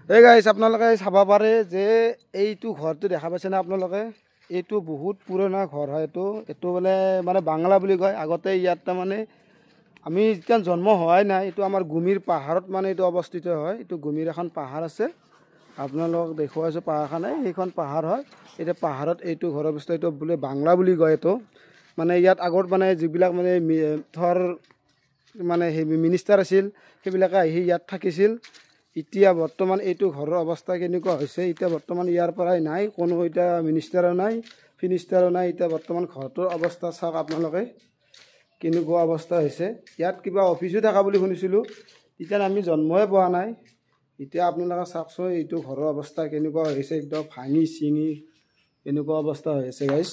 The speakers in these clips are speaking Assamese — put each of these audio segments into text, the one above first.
এই গাইছ আপোনালোকে চাব পাৰে যে এইটো ঘৰটো দেখা পাইছে না আপোনালোকে এইটো বহুত পুৰণা ঘৰ হয় এইটো মানে বাংলা বুলি কয় আগতে ইয়াত তাৰমানে আমি যেতিয়া জন্ম হোৱাই নাই এইটো আমাৰ গুমিৰ পাহাৰত মানে এইটো অৱস্থিত হয় এইটো গুমিৰ এখন পাহাৰ আছে আপোনালোক দেখুৱাইছো পাহাৰখন এইখন পাহাৰ হয় এটা পাহাৰত এইটো ঘৰ অৱস্থিত এইটো বোলে বাংলা বুলি কয় এইটো মানে ইয়াত আগত মানে যিবিলাক মানে ধৰ মানে মিনিষ্টাৰ আছিল সেইবিলাকে আহি ইয়াত থাকিছিল এতিয়া বৰ্তমান এইটো ঘৰৰ অৱস্থা কেনেকুৱা হৈছে এতিয়া বৰ্তমান ইয়াৰ পৰাই নাই কোনো এটা মিনিষ্টাৰো নাই ফিনিষ্টাৰো নাই এতিয়া বৰ্তমান ঘৰটোৰ অৱস্থা চাওক আপোনালোকে কেনেকুৱা অৱস্থা হৈছে ইয়াত কিবা অফিচো থকা বুলি শুনিছিলোঁ এতিয়া আমি জন্মই পোৱা নাই এতিয়া আপোনালোকে চাওকচোন এইটো ঘৰৰ অৱস্থা কেনেকুৱা হৈছে একদম ভাঙি চিঙি এনেকুৱা অৱস্থা হৈছে গাইছ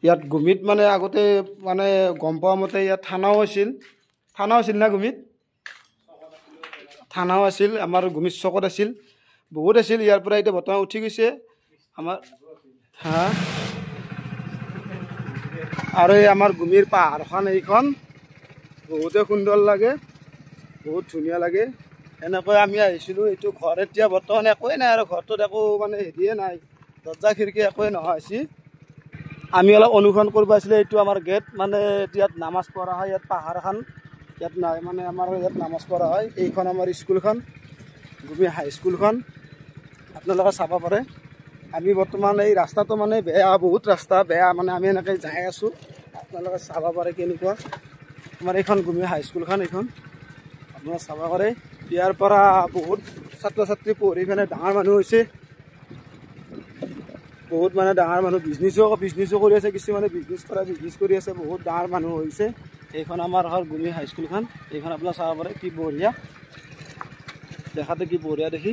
ইয়াত গুমিত মানে আগতে মানে গম পোৱা মতে ইয়াত থানাও আছিল না গুমিত থানাও আছিল আমাৰ গুমিত চকত আছিল বহুত আছিল ইয়াৰ পৰা এতিয়া বৰ্তমান উঠি গৈছে আমাৰ আৰু এই আমাৰ গুমিৰ পাহাৰখন এইখন বহুতে সুন্দৰ লাগে বহুত ধুনীয়া লাগে এনেকৈ আমি আহিছিলোঁ এইটো ঘৰ এতিয়া বৰ্তমান একোৱেই নাই আৰু ঘৰটোত একো মানে হেৰিয়ে নাই দৰ্জা খিৰিকী একোৱেই নোহোৱা হৈছে আমি অলপ অনুসৰণ কৰিব আছিলে এইটো আমাৰ গেট মানে ইয়াত নামাজ পঢ়া হয় ইয়াত পাহাৰখন ইয়াত নাই মানে আমাৰ ইয়াত নামাজ পঢ়া হয় এইখন আমাৰ স্কুলখন গুমি হাই স্কুলখন আপোনালোকে চাব পাৰে আমি বৰ্তমান এই ৰাস্তাটো মানে বেয়া বহুত ৰাস্তা বেয়া মানে আমি এনেকৈ যাই আছোঁ আপোনালোকে চাব পাৰে কেনেকুৱা আমাৰ এইখন গুমি হাই স্কুলখন এইখন আপোনালোকে চাব পাৰে ইয়াৰ পৰা বহুত ছাত্ৰ ছাত্ৰী পঢ়ি পিনে ডাঙৰ মানুহ হৈছে বহুত মানে ডাঙৰ মানুহ বিজনেছো কৰি আছে কিছুমানে বিজনেছ কৰি আছে বহুত ডাঙৰ মানুহ হৈছে এইখন আমাৰ হ'ল গুমি হাই স্কুলখন এইখন আপোনালোকে চাব পাৰে কি বঢ়িয়া দেখাতে কি বঢ়িয়া দেখি